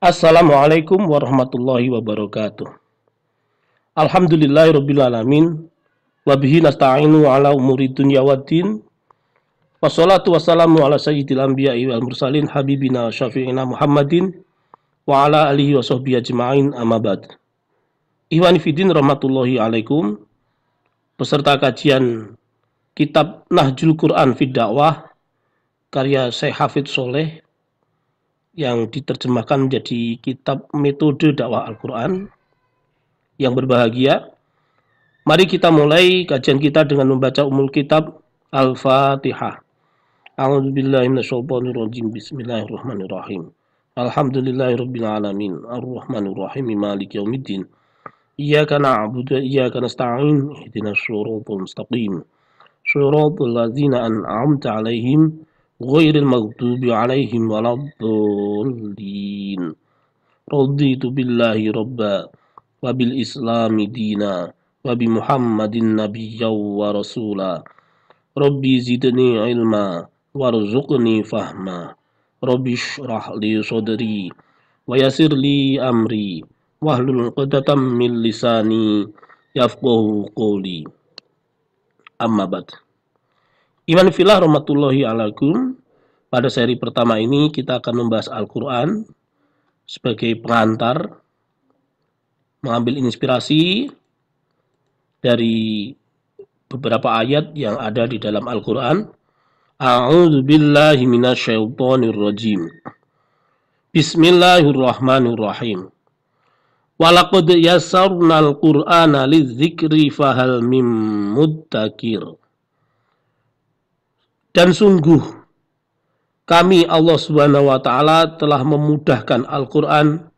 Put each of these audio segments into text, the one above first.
Assalamualaikum warahmatullahi wabarakatuh. Alhamdulillahirabbil alamin wa bihi nasta'inu ala umuri dunya waddin. Wassalatu wassalamu ala sayyidil anbiya'i wal mursalin habibina syafi'ina Muhammadin wa ala alihi wa sahbihi ajma'in amma ba'd. Ikhwani fiddin rahmatullahi alaikum. Peserta kajian kitab Nahjul Quran fid Dakwah karya Syekh Hafidz Sholeh yang diterjemahkan menjadi kitab metode dakwah Al-Quran yang berbahagia. Mari kita mulai kajian kita dengan membaca umul kitab Al-Fatihah. A'udzubillahi minasyaitonirrajim. Bismillahirrahmanirrahim. Alhamdulillahirabbil alamin. Arrahmanirrahim. Maliki yaumiddin. Iyyaka na'budu wa iyyaka nasta'in. Ihdinas shiratal mustaqim. Shiratal ladzina an'amta 'alaihim ghairil maghdubi 'alaihim waladdallin. Raditu billahi rabba wa bil islami dina wa bi muhammadin nabiyya wa rasula. Rabbi zidni ilma warzuqni fahma. Rabbi shrah li sadri wa yassir li amri wahlul 'uqdatam min lisani yafqahu qawli. Amma ba'd. Iman fillah rahmatullahi alaikum. Pada seri pertama ini kita akan membahas Al-Quran sebagai pengantar, mengambil inspirasi dari beberapa ayat yang ada di dalam Al-Quran. A'udzu billahi minasyaitonir rajim. Bismillahirrahmanirrahim. Walaqad yassarnal Qur'ana lidzikri fahal mim muddakir. Dan sungguh kami Allah Subhanahu wa taala telah memudahkan Al-Qur'an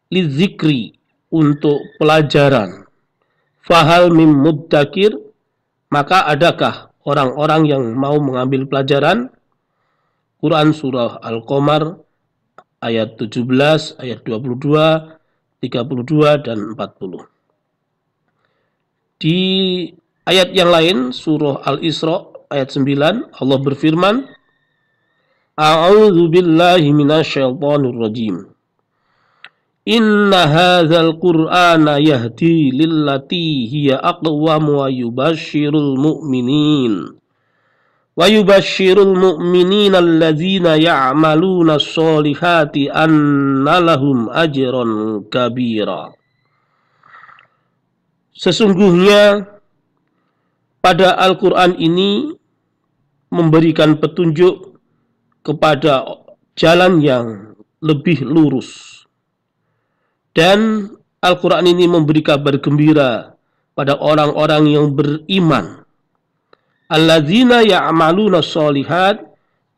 lidzikri untuk pelajaran. Fahal mim muddakir, maka adakah orang-orang yang mau mengambil pelajaran? Quran surah Al-Qamar ayat 17, ayat 22, 32 dan 40. Di ayat yang lain surah Al-Isra ayat 9 Allah berfirman, A'udzu billahi minasyaitonir rajim. Inna hadzal Qur'ana yahdi lillati hiya aqwam wa yubashshirul mu'minina alladzina ya'maluna sholihati anna lahum ajran kabira. Sesungguhnya pada Al-Quran ini memberikan petunjuk kepada jalan yang lebih lurus. Dan Al-Quran ini memberi kabar gembira pada orang-orang yang beriman. Alladzina ya'maluna sholihat,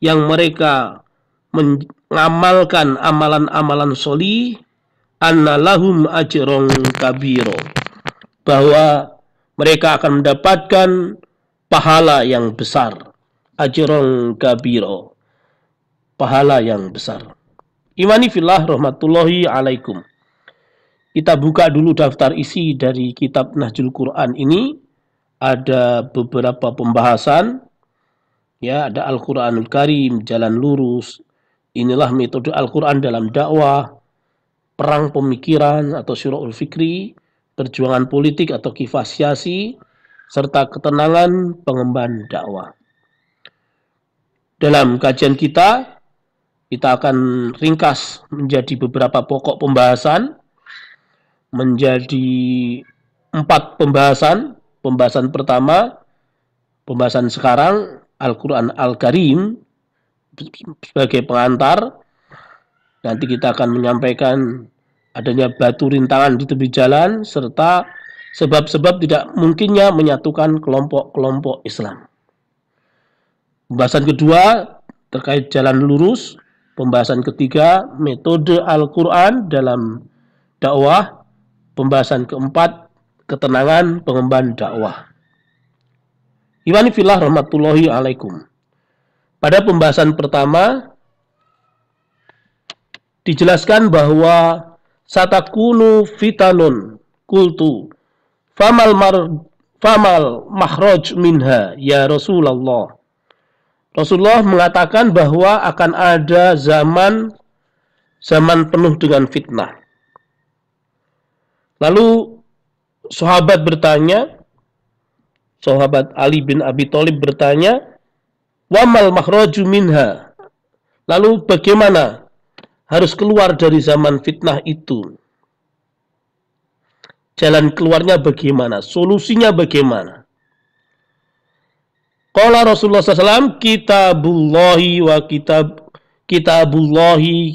yang mereka mengamalkan amalan-amalan sholih, anna lahum ajron kabiro, bahwa mereka akan mendapatkan pahala yang besar. Ajron kabiro, pahala yang besar. Imani fillah rahmatullahi alaikum. Kita buka dulu daftar isi dari kitab Nahjul Quran ini. Ada beberapa pembahasan. Ya, ada Al-Quranul Karim, jalan lurus. Inilah metode Al-Quran dalam dakwah, perang pemikiran atau syuru'ul fikri, perjuangan politik atau kifah siasi, serta ketenangan pengemban dakwah. Dalam kajian kita akan ringkas menjadi beberapa pokok pembahasan, menjadi 4 pembahasan. Pembahasan pertama, pembahasan sekarang, Al-Quran Al-Karim sebagai pengantar. Nanti kita akan menyampaikan adanya batu rintangan di tepi jalan, serta sebab-sebab tidak mungkinnya menyatukan kelompok-kelompok Islam. Pembahasan kedua terkait jalan lurus. Pembahasan ketiga, metode Al-Quran dalam dakwah. Pembahasan keempat, ketenangan pengemban dakwah. Iwani fillah rahmatullahi alaikum. Pada pembahasan pertama dijelaskan bahwa satakunu fitanun kultu famal makhraj minha ya Rasulullah. Rasulullah mengatakan bahwa akan ada zaman zaman penuh dengan fitnah. Lalu sahabat Ali bin Abi Thalib bertanya, "Wamal makhraju minha?" Lalu bagaimana harus keluar dari zaman fitnah itu? Jalan keluarnya bagaimana? Solusinya bagaimana? Qala Rasulullah SAW, kitabullahi wa kitabullahi.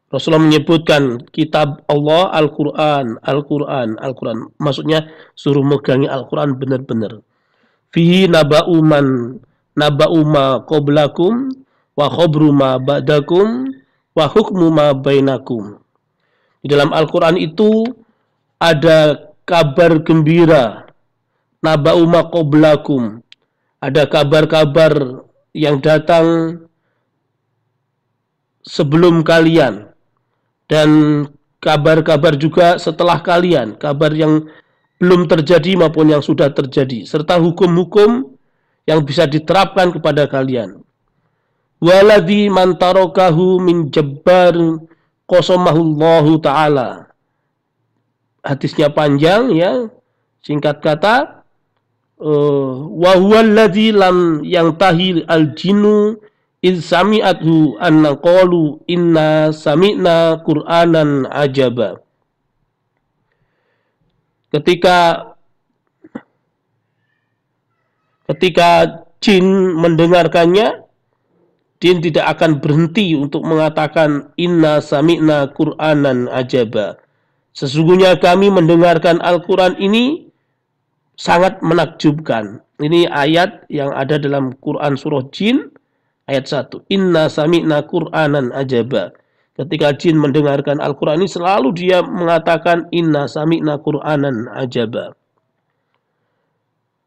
Rasulullah menyebutkan kitab Allah, Al-Quran. Maksudnya suruh megangi Al-Quran benar-benar. Fihi naba'u ma qablakum wa khabru ma ba'dakum wa hukmu ma bainakum. Di dalam Al-Quran itu ada kabar gembira, naba'u ma qablakum. Ada kabar-kabar yang datang sebelum kalian. Dan kabar-kabar juga setelah kalian, kabar yang belum terjadi maupun yang sudah terjadi, serta hukum-hukum yang bisa diterapkan kepada kalian. Waladhi man tarokahu min jabbar qasamahullahu ta'ala. Hadisnya panjang ya, singkat kata, wa huwallazi lam yantahi al-jinnu idh sami'athu anna qalu inna sami'na Qur'anan ajaba. Ketika jin mendengarkannya, jin tidak akan berhenti untuk mengatakan inna sami'na Qur'anan ajaba. Sesungguhnya kami mendengarkan Al-Quran ini sangat menakjubkan. Ini ayat yang ada dalam Quran surah Jin ayat 1. Inna sami'na Qur'anan ajaba. Ketika jin mendengarkan Al-Quran ini selalu dia mengatakan inna sami'na Qur'anan ajaba.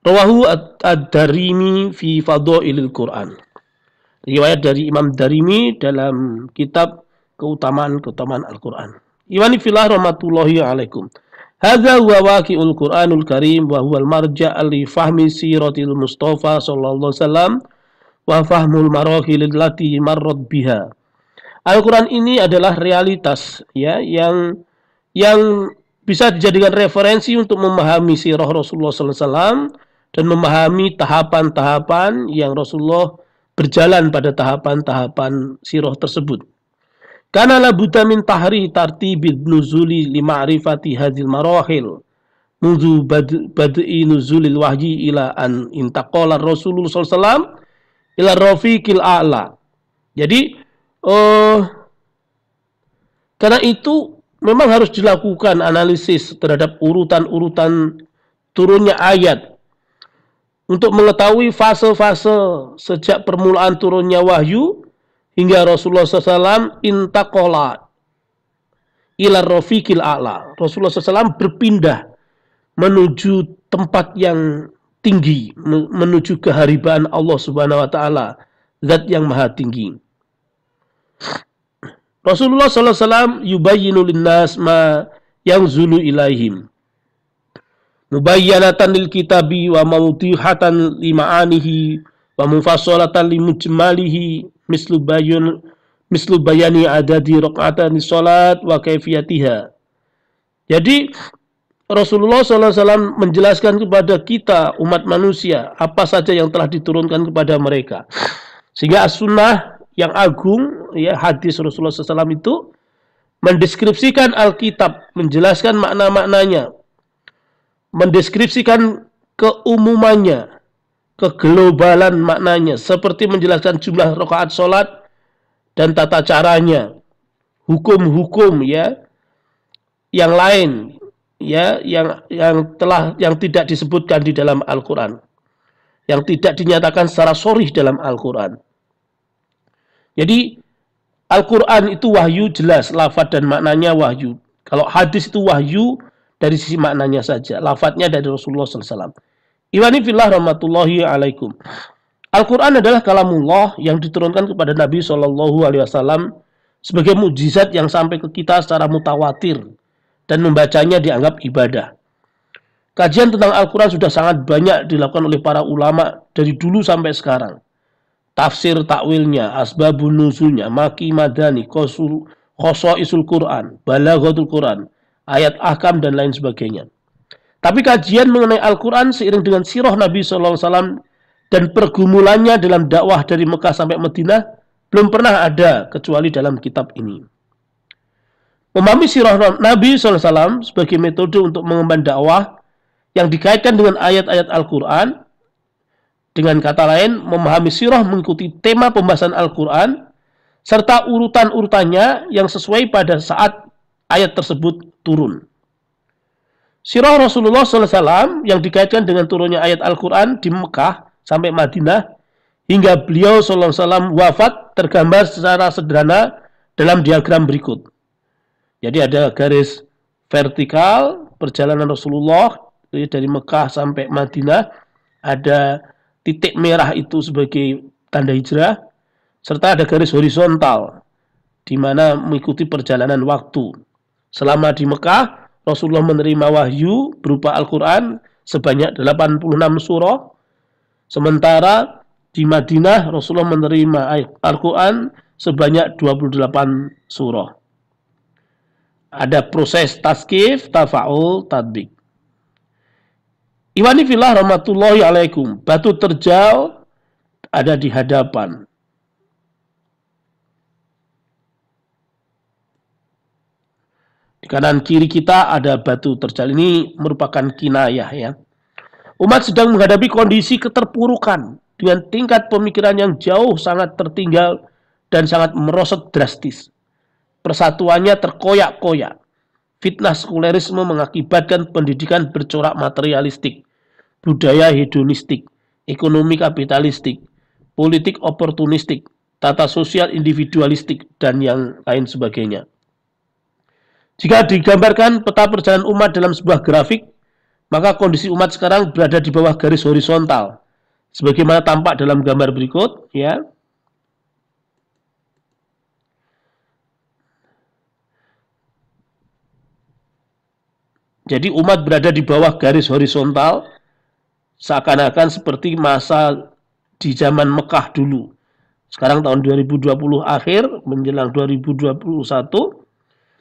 Rawahu ad-Darimi fi Fadailil Quran. Riwayat dari Imam Darimi dalam kitab keutamaan Al-Quran. Iwani filah rahmatullahi alaikum. Hadza huwa waqi'ul Qur'anul Karim wa huwal marja' li fahmi siratil Mustafa sallallahu alaihi wasallam wa fahmul marahil allati marrat biha. Al-Quran ini adalah realitas ya yang bisa dijadikan referensi untuk memahami sirah Rasulullah sallallahu alaihi wasallam dan memahami tahapan-tahapan yang Rasulullah berjalan pada tahapan-tahapan sirah tersebut. Kana la budda min tahri tartibid nuzuli li ma'rifati hadhil marahil mundu bad'i nuzulil wahyi ila an intaqala Rasulullah sallallahu alaihi wasallam ila rafiqil a'la. Jadi karena itu memang harus dilakukan analisis terhadap urutan-urutan turunnya ayat untuk mengetahui fase-fase sejak permulaan turunnya wahyu hingga Rasulullah SAW intaqala ila rafiqil a'la. Rasulullah SAW berpindah menuju tempat yang tinggi, menuju keharibaan Allah Subhanahu wa taala, zat yang maha tinggi. Rasulullah SAW yubayyinu linnas ma yanzulu ilaihim mubayyanatan lil kitabi wa mawdihatan li ma'anihi wa mufassalatan li mujmalihi mislu bayani adadi raq'atan salat wa kaifiyatiha. Jadi Rasulullah SAW menjelaskan kepada kita umat manusia apa saja yang telah diturunkan kepada mereka, sehingga as-sunnah yang agung ya, hadis Rasulullah SAW itu mendeskripsikan Alkitab, menjelaskan makna-maknanya, mendeskripsikan keumumannya, keglobalan maknanya, seperti menjelaskan jumlah rakaat sholat dan tata caranya, hukum-hukum ya yang lain ya yang tidak disebutkan di dalam Al-Quran, yang tidak dinyatakan secara sharih dalam Al-Quran. Jadi Al-Quran itu wahyu jelas, lafaz dan maknanya wahyu. Kalau hadis itu wahyu dari sisi maknanya saja, lafadznya dari Rasulullah SAW. Iwani fillah rahmatullahi alaikum. Al-Quran adalah kalamullah yang diturunkan kepada Nabi SAW sebagai mukjizat yang sampai ke kita secara mutawatir dan membacanya dianggap ibadah. Kajian tentang Al-Quran sudah sangat banyak dilakukan oleh para ulama dari dulu sampai sekarang. tafsir takwilnya, asbabun nuzulnya, maki madani, khosoisul Quran, balaghatul Quran, ayat ahkam dan lain sebagainya. Tapi kajian mengenai Al-Quran seiring dengan sirah Nabi SAW dan pergumulannya dalam dakwah dari Mekah sampai Madinah belum pernah ada kecuali dalam kitab ini. Memahami sirah Nabi SAW sebagai metode untuk mengemban dakwah yang dikaitkan dengan ayat-ayat Al-Quran. Dengan kata lain, memahami sirah mengikuti tema pembahasan Al-Quran serta urutan-urutannya yang sesuai pada saat ayat tersebut turun. Sirah Rasulullah SAW yang dikaitkan dengan turunnya ayat Al-Quran di Mekah sampai Madinah hingga beliau SAW wafat tergambar secara sederhana dalam diagram berikut. Jadi ada garis vertikal perjalanan Rasulullah dari Mekah sampai Madinah, ada titik merah itu sebagai tanda hijrah, serta ada garis horizontal di mana mengikuti perjalanan waktu. Selama di Mekah, Rasulullah menerima wahyu berupa Al-Quran sebanyak 86 surah. Sementara di Madinah, Rasulullah menerima Al-Quran sebanyak 28 surah. Ada proses taskif, tafa'ul, tadbik. Iwani fillah rahmatullahi alaikum. Batu terjal ada di hadapan. Di kanan kiri kita ada batu terjal. Ini merupakan kinayah ya. Umat sedang menghadapi kondisi keterpurukan dengan tingkat pemikiran yang jauh sangat tertinggal dan sangat merosot drastis. Persatuannya terkoyak-koyak. Fitnah sekulerisme mengakibatkan pendidikan bercorak materialistik, budaya hedonistik, ekonomi kapitalistik, politik oportunistik, tata sosial individualistik, dan yang lain sebagainya. Jika digambarkan peta perjalanan umat dalam sebuah grafik, maka kondisi umat sekarang berada di bawah garis horizontal, sebagaimana tampak dalam gambar berikut, ya. Jadi umat berada di bawah garis horizontal, seakan-akan seperti masa di zaman Mekah dulu. Sekarang tahun 2020 akhir, menjelang 2021,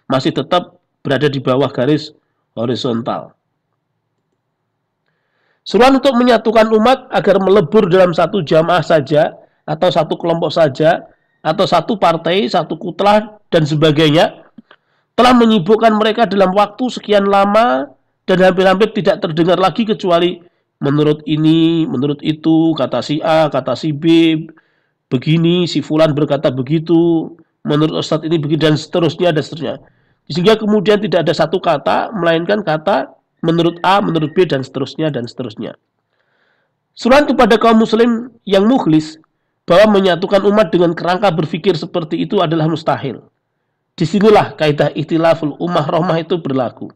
masih tetap berada di bawah garis horizontal. Seruan untuk menyatukan umat agar melebur dalam satu jamaah saja, atau satu kelompok saja, atau satu partai, satu kutlah, dan sebagainya, telah menyibukkan mereka dalam waktu sekian lama dan hampir-hampir tidak terdengar lagi kecuali menurut ini, menurut itu, kata si A, kata si B, begini, si Fulan berkata begitu, menurut Ustadz ini begini, dan seterusnya, dan seterusnya. Sehingga kemudian tidak ada satu kata, melainkan kata menurut A, menurut B, dan seterusnya, dan seterusnya. Seruan kepada kaum muslim yang mukhlis bahwa menyatukan umat dengan kerangka berpikir seperti itu adalah mustahil. Disinilah kaidah ikhtilaful ummah rahmah itu berlaku.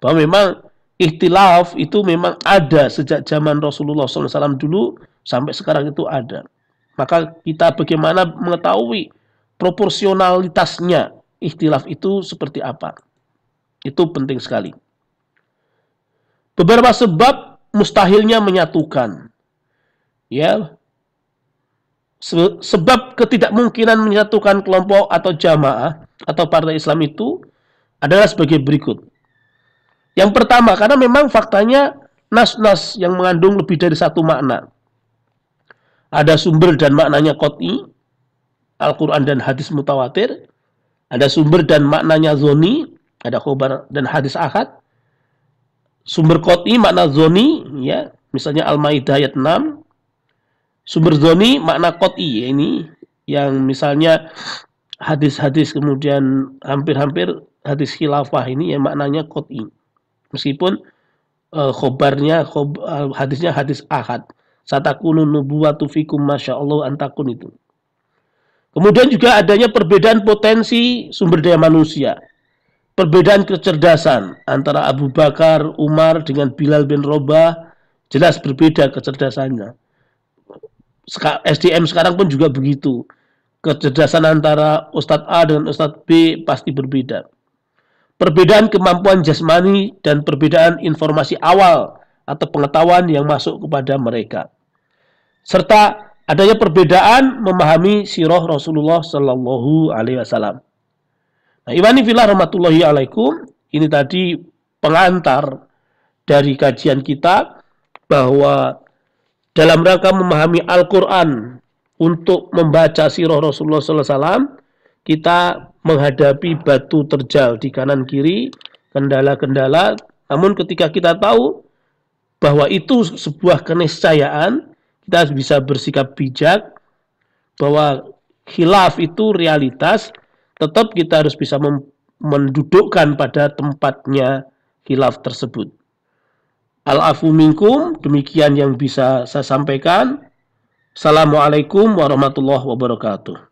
Bahwa memang ikhtilaf itu memang ada sejak zaman Rasulullah SAW dulu sampai sekarang itu ada. Maka kita bagaimana mengetahui proporsionalitasnya ikhtilaf itu seperti apa. Itu penting sekali. Beberapa sebab mustahilnya menyatukan. Ya. Sebab ketidakmungkinan menyatukan kelompok atau jamaah atau partai Islam itu adalah sebagai berikut. Yang pertama, karena memang faktanya nas-nas yang mengandung lebih dari satu makna. Ada sumber dan maknanya qot'i, Al-Quran dan hadis mutawatir. Ada sumber dan maknanya zoni, ada khobar dan hadis ahad. Sumber qot'i makna zoni, ya, misalnya Al-Maidah ayat 6. Sumber zoni makna qot'i, ini yang misalnya hadis-hadis kemudian hampir-hampir hadis khilafah ini yang maknanya qot'i. Meskipun hadisnya hadis ahad. Satakunun nubuwatu fikum masyaallah antakun itu. Kemudian juga adanya perbedaan potensi sumber daya manusia. Perbedaan kecerdasan antara Abu Bakar, Umar dengan Bilal bin Rabah jelas berbeda kecerdasannya. SDM sekarang pun juga begitu. Kecerdasan antara Ustadz A dengan Ustadz B pasti berbeda. Perbedaan kemampuan jasmani dan perbedaan informasi awal atau pengetahuan yang masuk kepada mereka. Serta adanya perbedaan memahami sirah Rasulullah Sallallahu Alaihi Wasallam. Nah, Iwani fillah rahmatullahi alaikum, ini tadi pengantar dari kajian kita bahwa dalam rangka memahami Al-Quran untuk membaca sirah Rasulullah Sallallahu Alaihi Wasallam, kita menghadapi batu terjal di kanan kiri, kendala-kendala. Namun ketika kita tahu bahwa itu sebuah keniscayaan, kita bisa bersikap bijak bahwa khilaf itu realitas, tetap kita harus bisa mendudukkan pada tempatnya khilaf tersebut. Al-afu minkum, demikian yang bisa saya sampaikan. Assalamualaikum warahmatullahi wabarakatuh.